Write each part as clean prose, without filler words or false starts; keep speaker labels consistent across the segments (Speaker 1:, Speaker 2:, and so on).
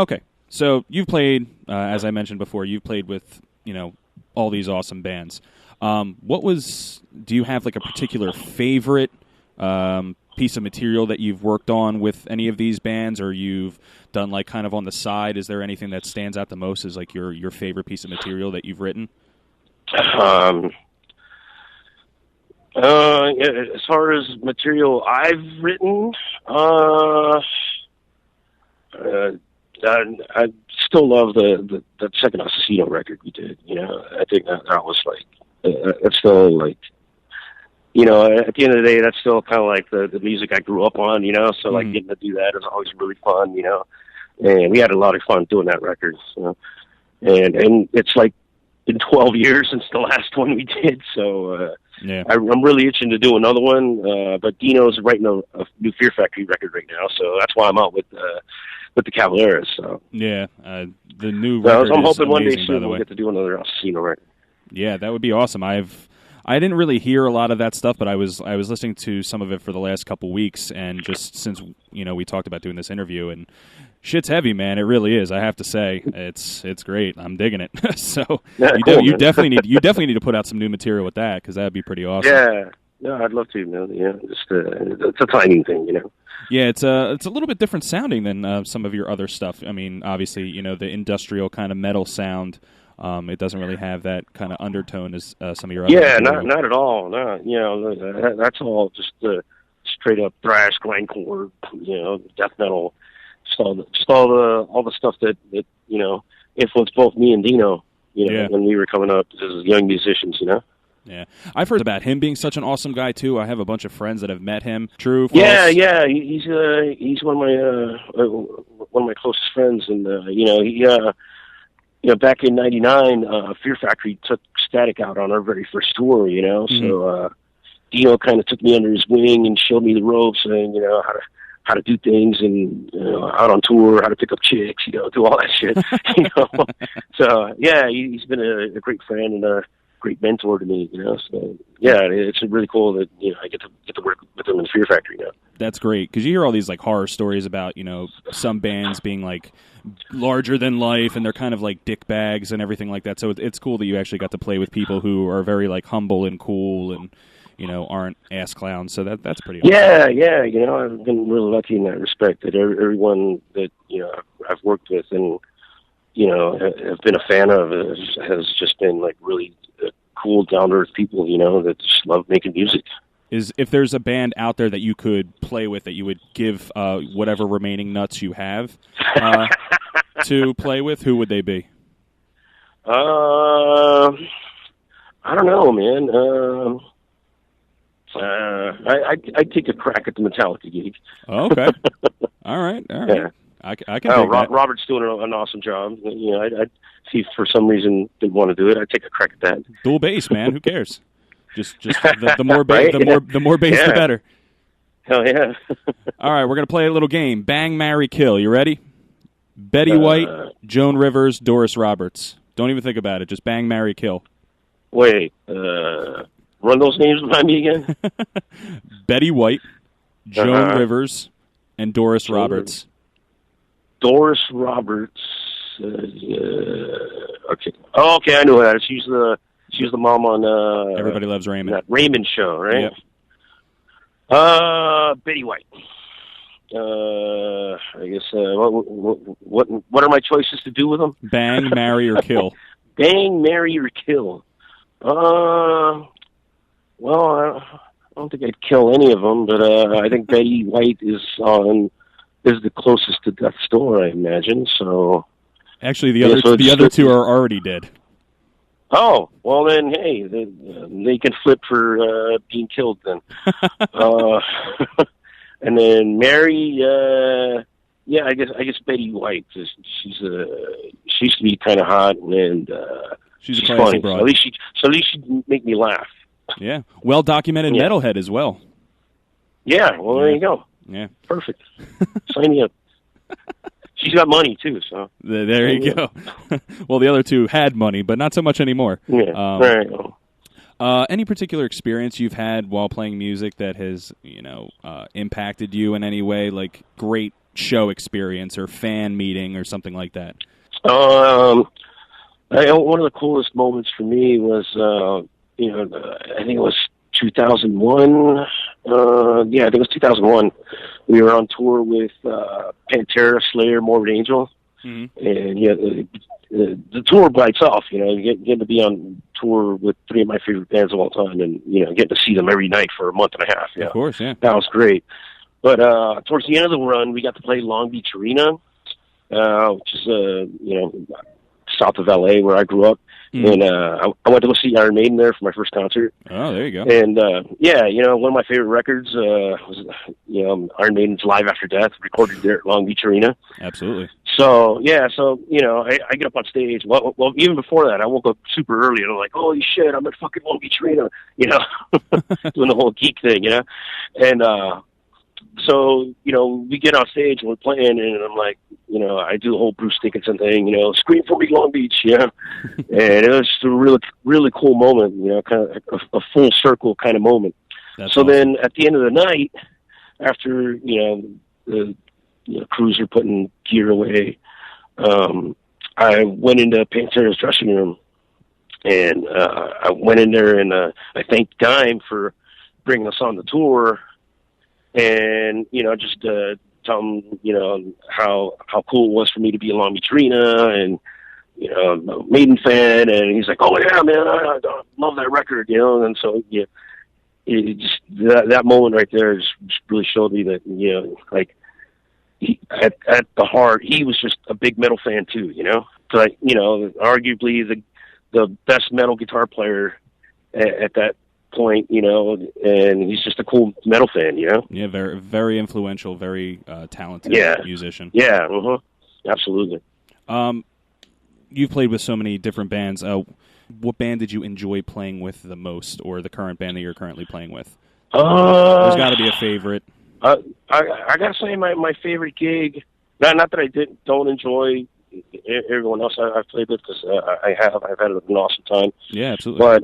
Speaker 1: Okay, so you've played, as I mentioned before, you've played with, all these awesome bands. Do you have like a particular favorite piece of material that you've worked on with any of these bands, or you've done like kind of on the side? Is there anything that stands out the most as like your favorite piece of material that you've written?
Speaker 2: As far as material I've written, I still love the second Assassino record we did. I think that was like, that's still like, at the end of the day, that's still kind of like the music I grew up on, so like getting to do that is always really fun, and we had a lot of fun doing that record, and it's like been 12 years since the last one we did, so
Speaker 1: yeah.
Speaker 2: I'm really itching to do another one, but Dino's writing a new Fear Factory record right now, so that's why I'm out with the Cavaleras. So
Speaker 1: yeah, the new record
Speaker 2: I'm hoping
Speaker 1: is
Speaker 2: one day
Speaker 1: amazing,
Speaker 2: soon we'll get to do another Assassino record.
Speaker 1: Yeah, that would be awesome. I didn't really hear a lot of that stuff, but I was listening to some of it for the last couple weeks, and just since we talked about doing this interview, and shit's heavy, man. It really is. I have to say, it's great. I'm digging it. So
Speaker 2: yeah,
Speaker 1: you definitely need to put out some new material with that, because that'd be pretty awesome.
Speaker 2: Yeah, no, I'd love to, man. Yeah, just it's a timing thing,
Speaker 1: Yeah, it's a little bit different sounding than some of your other stuff. I mean, obviously, the industrial kind of metal sound. It doesn't really have that kind of undertone as some of your other.
Speaker 2: Yeah,
Speaker 1: material.
Speaker 2: not at all. No, that's all just straight up thrash, grindcore, death metal. Just all the stuff that influenced both me and Dino. When we were coming up as young musicians.
Speaker 1: Yeah, I've heard about him being such an awesome guy too. I have a bunch of friends that have met him. True. False?
Speaker 2: Yeah. He's one of my closest friends, and back in '99, Fear Factory took Static out on our very first tour. So Dino kind of took me under his wing and showed me the ropes, and how to do things, and out on tour, how to pick up chicks, do all that shit. So yeah, he's been a great friend and a great mentor to me. So yeah, it's really cool that I get to work with him in Fear Factory now.
Speaker 1: That's great, because you hear all these like horror stories about some bands being like larger than life, and they're kind of like dick bags and everything like that. So it's cool that you actually got to play with people who are very like humble and cool and aren't ass clowns. So that's pretty awesome.
Speaker 2: Yeah. I've been really lucky in that respect, that everyone that I've worked with and have been a fan of has just been like really cool, down to earth people. That just love making music.
Speaker 1: If there's a band out there that you could play with, that you would give whatever remaining nuts you have to play with, who would they be?
Speaker 2: I don't know, man. I'd take a crack at the Metallica gig.
Speaker 1: Okay. All right.
Speaker 2: Yeah.
Speaker 1: I can take that.
Speaker 2: Robert's doing an awesome job. I'd see if for some reason didn't want to do it. I'd take a crack at that.
Speaker 1: Dual bass, man. Who cares? Just the more bass, right? the more bass, the better.
Speaker 2: Hell yeah.
Speaker 1: All right, we're gonna play a little game. Bang, marry, kill. You ready? Betty White, Joan Rivers, Doris Roberts. Don't even think about it. Just bang, marry, kill.
Speaker 2: Wait. Run those names behind me again.
Speaker 1: Betty White, Joan Rivers, and Doris Roberts.
Speaker 2: Doris Roberts. Okay. Oh, okay. I know that. She's the mom on
Speaker 1: Everybody Loves Raymond.
Speaker 2: That Raymond show, right?
Speaker 1: Yep.
Speaker 2: Betty White. I guess. What are my choices to do with them?
Speaker 1: Bang, marry, or kill.
Speaker 2: Bang, marry, or kill. Well, I don't think I'd kill any of them, but I think Betty White is the closest to death's door, I imagine. So
Speaker 1: actually, the other two are already dead.
Speaker 2: Oh, well then, hey, they can flip for being killed then. And then Mary, I guess Betty White. She used to be kind of hot, and
Speaker 1: she's a classy
Speaker 2: funny.
Speaker 1: broad.
Speaker 2: So at least she'd make me laugh.
Speaker 1: Yeah, well documented metalhead as well.
Speaker 2: Yeah, well there you go.
Speaker 1: Yeah,
Speaker 2: perfect. Sign me up. She's got money too, so
Speaker 1: there you go. Well, the other two had money, but not so much anymore.
Speaker 2: Yeah, there you go.
Speaker 1: Any particular experience you've had while playing music that has, impacted you in any way? Like great show experience or fan meeting or something like that?
Speaker 2: One of the coolest moments for me was, I think it was 2001. I think it was 2001. We were on tour with Pantera, Slayer, Morbid Angel, and the tour by itself. Getting to be on tour with three of my favorite bands of all time, and getting to see them every night for a month and a half. Yeah,
Speaker 1: of course, yeah,
Speaker 2: that was great. But towards the end of the run, we got to play Long Beach Arena, which is south of LA where I grew up. And I went to go see Iron Maiden there for my first concert.
Speaker 1: Oh, there you go.
Speaker 2: And one of my favorite records was Iron Maiden's Live After Death, recorded there at Long Beach Arena.
Speaker 1: Absolutely.
Speaker 2: So I get up on stage. Well, even before that, I woke up super early and I'm like, holy shit, I'm at fucking Long Beach Arena, doing the whole geek thing, and so, we get on stage and we're playing, and I'm like, I do the whole Bruce Dickinson thing, scream for me, Long Beach, and it was just a really, really cool moment, kind of a full circle kind of moment.
Speaker 1: That's
Speaker 2: so
Speaker 1: awesome.
Speaker 2: Then at the end of the night, after, the crews are putting gear away, I went into Pantera's dressing room, and I went in there and I thanked Dime for bringing us on the tour. And, just tell him, how cool it was for me to be in Long Beach Arena, and, I'm a Maiden fan, and he's like, oh yeah, man, I love that record, and so, it just, that moment right there just really showed me that, at the heart, he was just a big metal fan too, but, arguably the best metal guitar player at that point, and he's just a cool metal fan,
Speaker 1: Yeah, very, very influential, very talented musician.
Speaker 2: Yeah, absolutely.
Speaker 1: You've played with so many different bands. What band did you enjoy playing with the most, or the current band that you're currently playing with? There's got to be a favorite.
Speaker 2: I gotta say my favorite gig. Not that I don't enjoy everyone else I've played with, because I've had an awesome time.
Speaker 1: Yeah, absolutely.
Speaker 2: But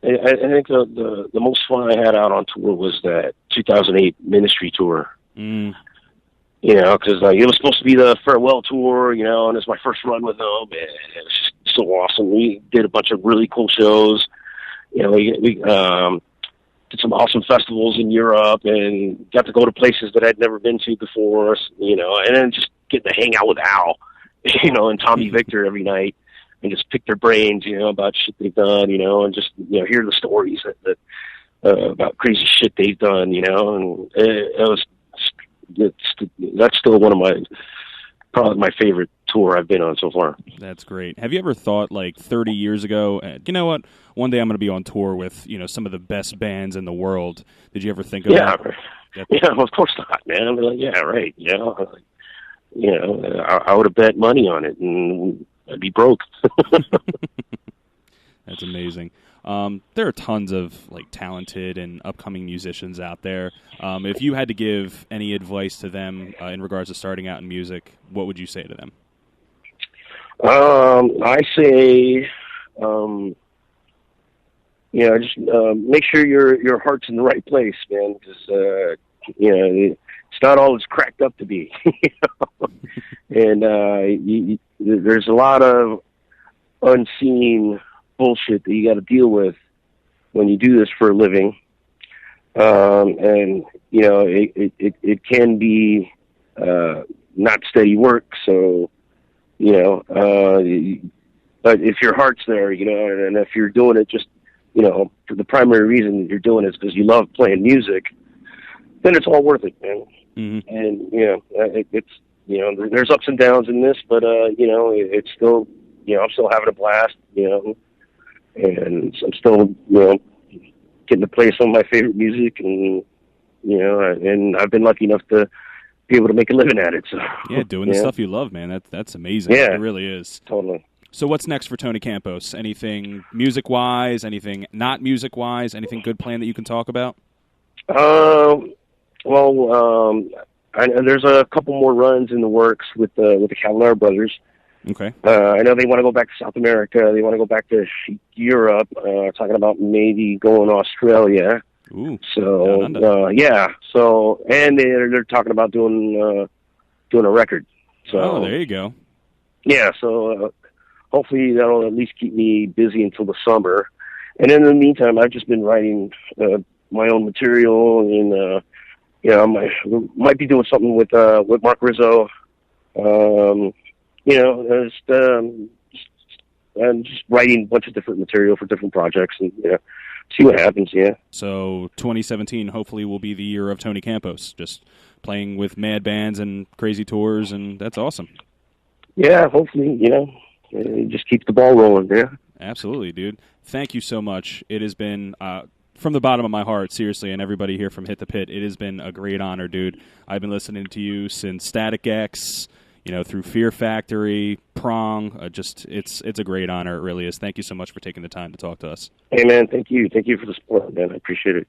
Speaker 2: I think the most fun I had out on tour was that 2008 Ministry tour. Because it was supposed to be the farewell tour, and it's my first run with them, and it was just so awesome. We did a bunch of really cool shows. We did some awesome festivals in Europe, and got to go to places that I'd never been to before, and then just getting to hang out with Al, and Tommy Victor every night. And just pick their brains, about shit they've done, and just, hear the stories that about crazy shit they've done, and that's still one of probably my favorite tour I've been on so far.
Speaker 1: That's great. Have you ever thought, like 30 years ago, you know what, one day I'm going to be on tour with, some of the best bands in the world? Did you ever think of that?
Speaker 2: Yeah, well, of course not, man. I'm like, yeah, right, I would have bet money on it, and I'd be broke.
Speaker 1: That's amazing. There are tons of talented and upcoming musicians out there. If you had to give any advice to them in regards to starting out in music, what would you say to them?
Speaker 2: I say, just make sure your heart's in the right place, man, because it's not all it's cracked up to be. And there's a lot of unseen bullshit that you got to deal with when you do this for a living. And it can be not steady work. So but if your heart's there, and if you're doing it just for the primary reason you're doing it is because you love playing music, then it's all worth it, man.
Speaker 1: Mm-hmm.
Speaker 2: And it's there's ups and downs in this, but it's still I'm still having a blast, and I'm still getting to play some of my favorite music, and and I've been lucky enough to be able to make a living at it. So
Speaker 1: yeah, doing the stuff you love, man. That's amazing.
Speaker 2: Yeah,
Speaker 1: it really is.
Speaker 2: Totally.
Speaker 1: So what's next for Tony Campos? Anything music-wise? Anything not music-wise? Anything good planned that you can talk about? There's a couple more runs in the works with the Cavalera brothers. Okay.
Speaker 2: I know they want to go back to South America. They want to go back to Europe. Talking about maybe going to Australia.
Speaker 1: Ooh.
Speaker 2: So
Speaker 1: Down under.
Speaker 2: yeah. So and they're talking about doing a record. So
Speaker 1: Oh, there you go.
Speaker 2: yeah. So hopefully that'll at least keep me busy until the summer. And in the meantime, I've just been writing my own material, and I might be doing something with Mark Rizzo. I'm just writing a bunch of different material for different projects, and see what happens. Yeah.
Speaker 1: So 2017 hopefully will be the year of Tony Campos, just playing with mad bands and crazy tours, and that's awesome.
Speaker 2: Yeah, hopefully, just keep the ball rolling. Yeah.
Speaker 1: Absolutely, dude. Thank you so much. It has been, from the bottom of my heart, seriously, and everybody here from Hit the Pit, it has been a great honor, dude. I've been listening to you since Static X, through Fear Factory, Prong. It's a great honor. It really is. Thank you so much for taking the time to talk to us.
Speaker 2: Hey, man, thank you. Thank you for the support, man. I appreciate it.